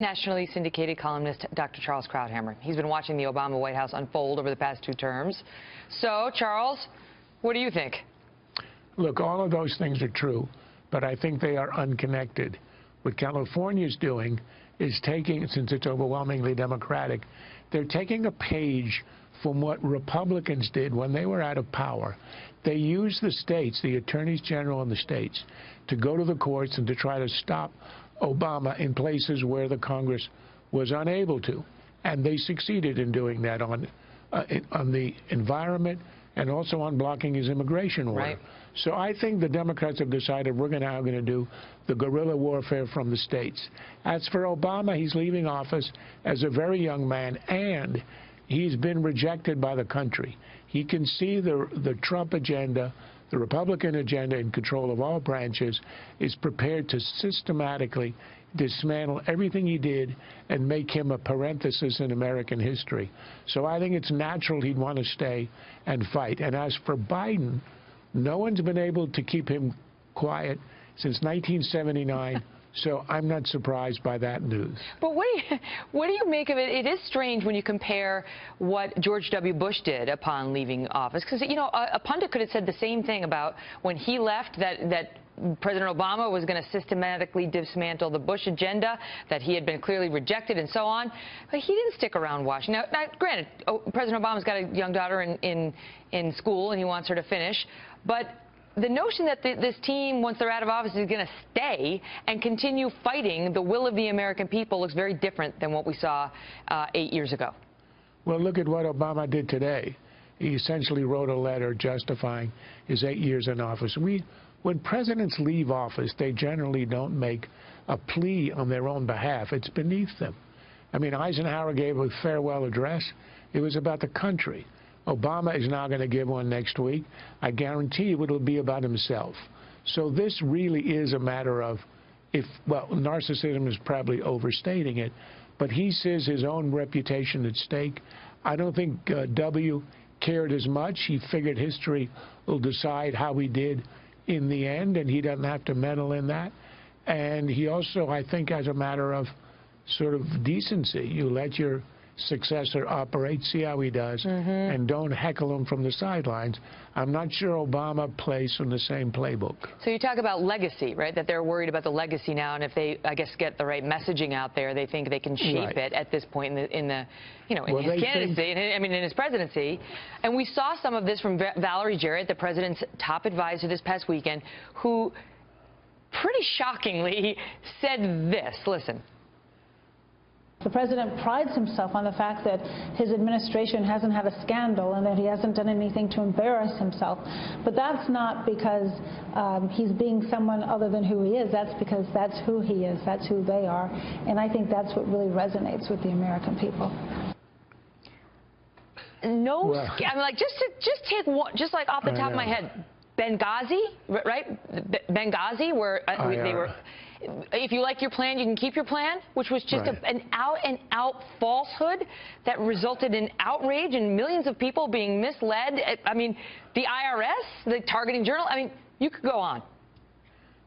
Nationally syndicated columnist Dr. Charles Krauthammer. He's been watching the Obama White House unfold over the past 2 terms. So, Charles, what do you think? Look, all of those things are true, but I think they are unconnected. What California's doing is taking, since it's overwhelmingly Democratic, they're taking a page from what Republicans did when they were out of power. They used the states, the attorneys general in the states, to go to the courts and to try to stop Obama in places where the Congress was unable to. And they succeeded in doing that on the environment and also on blocking his immigration order. Right. So I think the Democrats have decided we're now going to do the guerrilla warfare from the states. As for Obama, he's leaving office as a very young man, and he's been rejected by the country. He can see the Trump agenda, the Republican agenda in control of all branches, is prepared to systematically dismantle everything he did and make him a parenthesis in American history. So I think it's natural he'd want to stay and fight. And as for Biden, no one's been able to keep him quiet since 1979. So I'm not surprised by that news. But what do you make of it? It is strange when you compare what George W. Bush did upon leaving office, because, you know, a pundit could have said the same thing about when he left, that President Obama was going to systematically dismantle the Bush agenda, that he had been clearly rejected and so on. But he didn't stick around Washington. Now granted, President Obama's got a young daughter in school and he wants her to finish, but the notion that this team, once they're out of office, is going to stay and continue fighting the will of the American people looks very different than what we saw 8 years ago. Well, look at what Obama did today. He essentially wrote a letter justifying his 8 years in office. When presidents leave office, they generally don't make a plea on their own behalf. It's beneath them. I mean, Eisenhower gave a farewell address. It was about the country. Obama is now going to give one next week. I guarantee you it'll be about himself. So this really is a matter of, well, narcissism is probably overstating it, but he sees his own reputation at stake. I don't think W cared as much. He figured history will decide how he did in the end, and he doesn't have to meddle in that. And he also, I think, as a matter of sort of decency, you let your successor operate, see how he does, and don't heckle him from the sidelines. I'm not sure Obama plays from the same playbook. So you talk about legacy, right? That they're worried about the legacy now, and if they, I guess, get the right messaging out there, they think they can shape it at this point in his candidacy, in his presidency. And we saw some of this from Valerie Jarrett, the president's top advisor this past weekend, who pretty shockingly said this. Listen. The president prides himself on the fact that his administration hasn't had a scandal and that he hasn't done anything to embarrass himself. But that's not because he's being someone other than who he is. That's because that's who he is. That's who they are. And I think that's what really resonates with the American people. No, well, I mean, like, just take one, just like off the top of my head, Benghazi, right? Benghazi, where they were. If you like your plan, you can keep your plan, which was just an out-and-out falsehood that resulted in outrage and millions of people being misled. I mean, the IRS, the targeting journal, I mean, you could go on.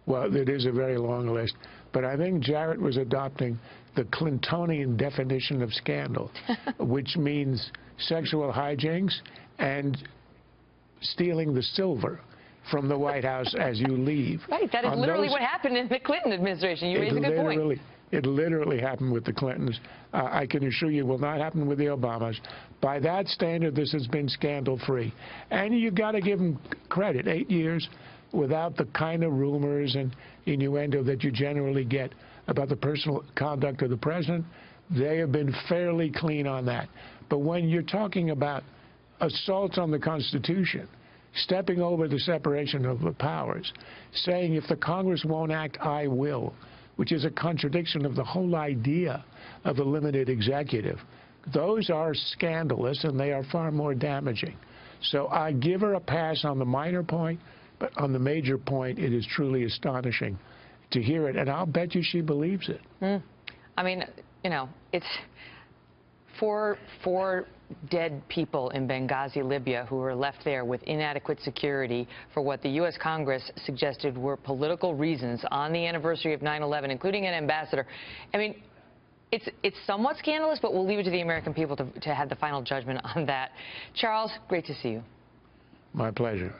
Well, it is a very long list, but I think Jarrett was adopting the Clintonian definition of scandal, which means sexual hijinks and stealing the silver from the White House as you leave. Right, that is literally what happened in the Clinton administration. You raise a good point. It literally happened with the Clintons. I can assure you it will not happen with the Obamas. By that standard, this has been scandal-free. And you've got to give them credit. 8 years without the kind of rumors and innuendo that you generally get about the personal conduct of the president. They have been fairly clean on that. But when you're talking about assaults on the Constitution, stepping over the separation of the powers, saying if the Congress won't act, I will, which is a contradiction of the whole idea of a limited executive. Those are scandalous, and they are far more damaging. So I give her a pass on the minor point, but on the major point, it is truly astonishing to hear it, and I'll bet you she believes it. I mean, you know, it's four dead people in Benghazi, Libya, who were left there with inadequate security for what the U.S. Congress suggested were political reasons on the anniversary of 9/11, including an ambassador. I mean, it's somewhat scandalous, but we'll leave it to the American people to have the final judgment on that. Charles, great to see you. My pleasure.